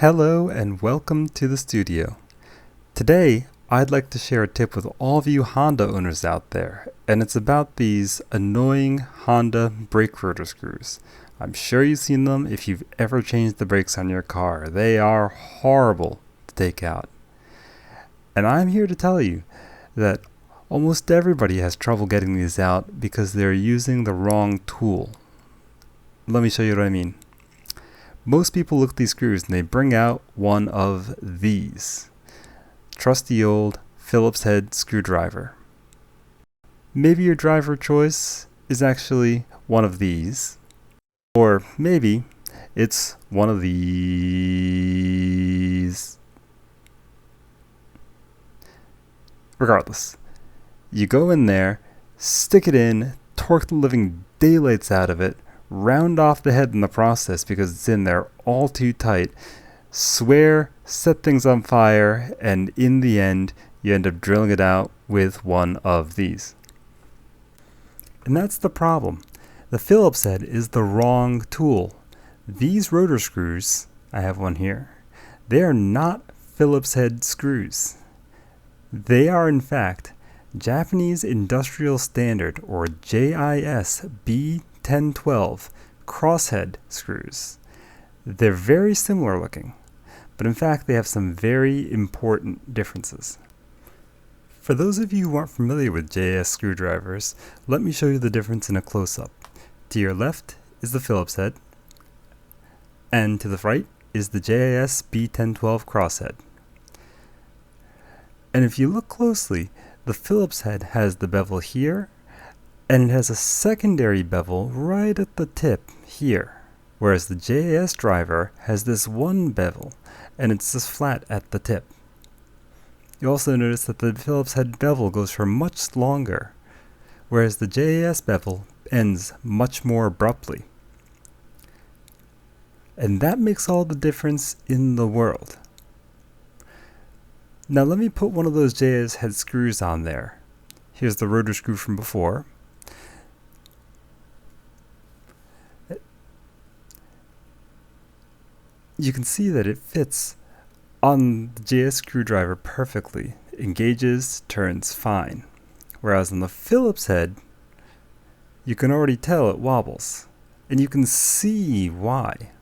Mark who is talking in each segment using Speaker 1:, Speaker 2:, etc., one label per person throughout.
Speaker 1: Hello and welcome to the studio. Today, I'd like to share a tip with all of you Honda owners out there, and it's about these annoying Honda brake rotor screws. I'm sure you've seen them if you've ever changed the brakes on your car. They are horrible to take out. And I'm here to tell you that almost everybody has trouble getting these out because they're using the wrong tool. Let me show you what I mean. Most people look at these screws and they bring out one of these. Trusty old Phillips head screwdriver. Maybe your driver choice is actually one of these. Or maybe it's one of these. Regardless, you go in there, stick it in, torque the living daylights out of it, round off the head in the process because it's in there all too tight, swear, set things on fire, and in the end, you end up drilling it out with one of these. And that's the problem. The Phillips head is the wrong tool. These rotor screws, I have one here, they are not Phillips head screws. They are in fact Japanese Industrial Standard, or JIS B1012 crosshead screws. They're very similar looking, but in fact they have some very important differences. For those of you who aren't familiar with JIS screwdrivers, let me show you the difference in a close-up. To your left is the Phillips head, and to the right is the JIS B1012 crosshead. And if you look closely, the Phillips head has the bevel here, and it has a secondary bevel right at the tip here, whereas the JIS driver has this one bevel, and it's just flat at the tip. You also notice that the Phillips head bevel goes for much longer, whereas the JIS bevel ends much more abruptly. And that makes all the difference in the world. Now let me put one of those JIS head screws on there. Here's the rotor screw from before. You can see that it fits on the JIS screwdriver perfectly. Engages, turns fine. Whereas on the Phillips head, you can already tell it wobbles. And you can see why.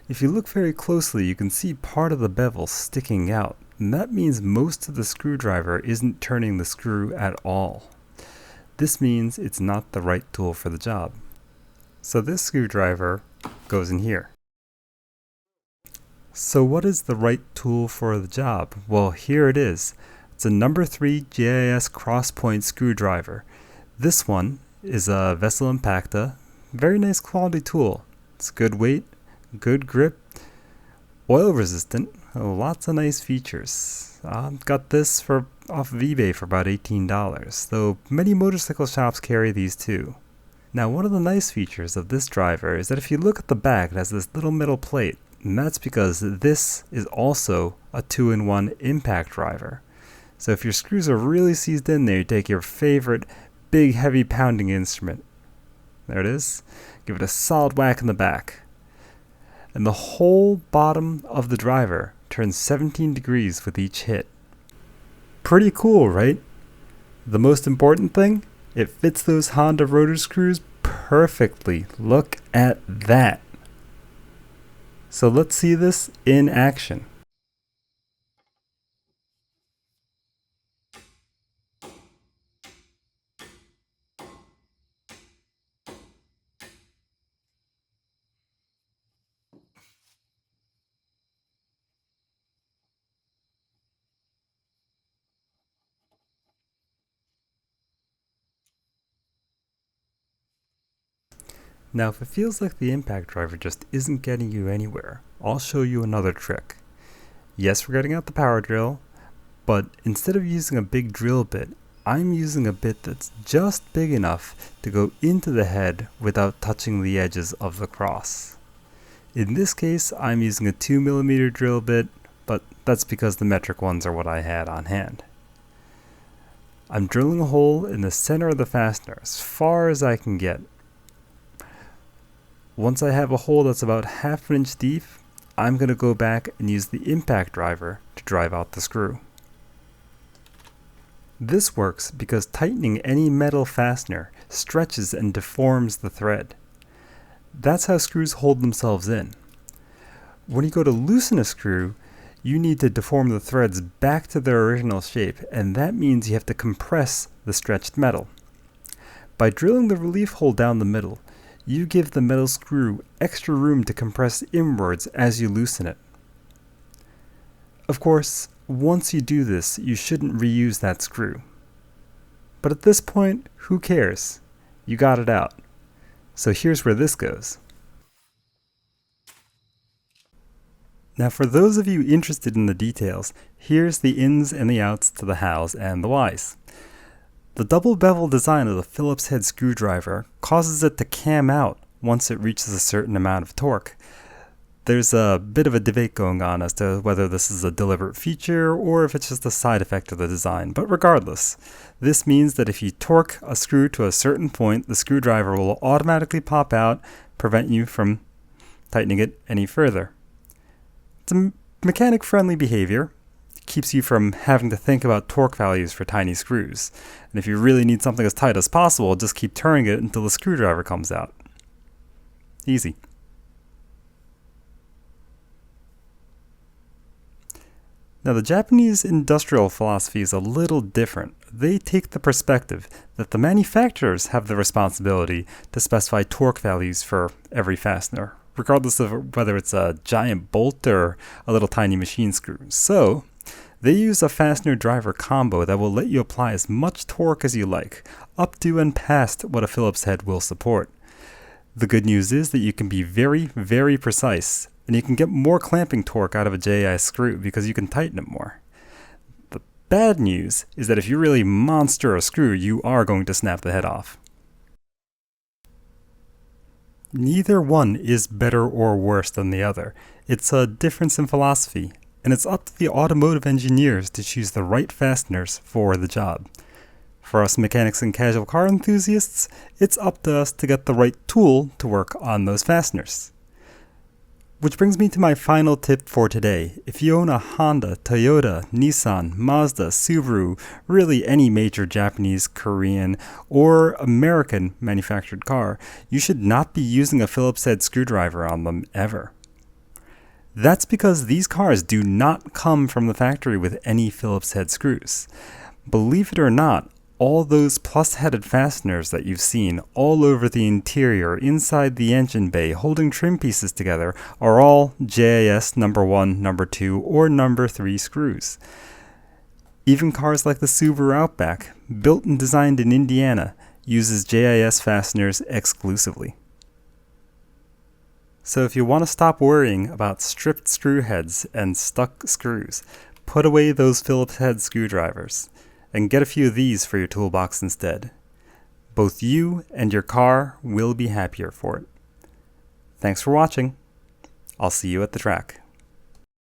Speaker 1: If you look very closely, you can see part of the bevel sticking out. And that means most of the screwdriver isn't turning the screw at all. This means it's not the right tool for the job. So this screwdriver goes in here. So what is the right tool for the job? Well, here it is. It's a number 3 JIS cross-point screwdriver. This one is a Vessel Impacta. Very nice quality tool. It's good weight, good grip, oil resistant, lots of nice features. Got this off of eBay for about $18, though many motorcycle shops carry these too. Now, one of the nice features of this driver is that if you look at the back, it has this little metal plate, and that's because this is also a 2-in-1 impact driver. So if your screws are really seized in there, you take your favorite big heavy pounding instrument. There it is. Give it a solid whack in the back. And the whole bottom of the driver turns 17 degrees with each hit. Pretty cool, right? The most important thing? It fits those Honda rotor screws perfectly. Look at that. So let's see this in action. Now if it feels like the impact driver just isn't getting you anywhere, I'll show you another trick. Yes, we're getting out the power drill, but instead of using a big drill bit, I'm using a bit that's just big enough to go into the head without touching the edges of the cross. In this case, I'm using a 2mm drill bit, but that's because the metric ones are what I had on hand. I'm drilling a hole in the center of the fastener as far as I can get. Once I have a hole that's about 1/2 inch deep, I'm going to go back and use the impact driver to drive out the screw. This works because tightening any metal fastener stretches and deforms the thread. That's how screws hold themselves in. When you go to loosen a screw, you need to deform the threads back to their original shape, and that means you have to compress the stretched metal. By drilling the relief hole down the middle, you give the metal screw extra room to compress inwards as you loosen it. Of course, once you do this, you shouldn't reuse that screw. But at this point, who cares? You got it out. So here's where this goes. Now for those of you interested in the details, here's the ins and the outs to the hows and the whys. The double bevel design of the Phillips head screwdriver causes it to cam out once it reaches a certain amount of torque. There's a bit of a debate going on as to whether this is a deliberate feature or if it's just a side effect of the design, but regardless, this means that if you torque a screw to a certain point, the screwdriver will automatically pop out, prevent you from tightening it any further. It's a mechanic-friendly behavior. It keeps you from having to think about torque values for tiny screws. And if you really need something as tight as possible, just keep turning it until the screwdriver comes out. Easy. Now, the Japanese industrial philosophy is a little different. They take the perspective that the manufacturers have the responsibility to specify torque values for every fastener, regardless of whether it's a giant bolt or a little tiny machine screw. So, they use a fastener driver combo that will let you apply as much torque as you like, up to and past what a Phillips head will support. The good news is that you can be very, very precise, and you can get more clamping torque out of a JIS screw because you can tighten it more. The bad news is that if you really monster a screw, you are going to snap the head off. Neither one is better or worse than the other. It's a difference in philosophy, and it's up to the automotive engineers to choose the right fasteners for the job. For us mechanics and casual car enthusiasts, it's up to us to get the right tool to work on those fasteners. Which brings me to my final tip for today. If you own a Honda, Toyota, Nissan, Mazda, Subaru, really any major Japanese, Korean, or American manufactured car, you should not be using a Phillips head screwdriver on them ever. That's because these cars do not come from the factory with any Phillips head screws. Believe it or not, all those plus-headed fasteners that you've seen all over the interior, inside the engine bay, holding trim pieces together, are all JIS number 1, number 2, or number 3 screws. Even cars like the Subaru Outback, built and designed in Indiana, uses JIS fasteners exclusively. So if you want to stop worrying about stripped screw heads and stuck screws, put away those Phillips head screwdrivers and get a few of these for your toolbox instead. Both you and your car will be happier for it. Thanks for watching. I'll see you at the track.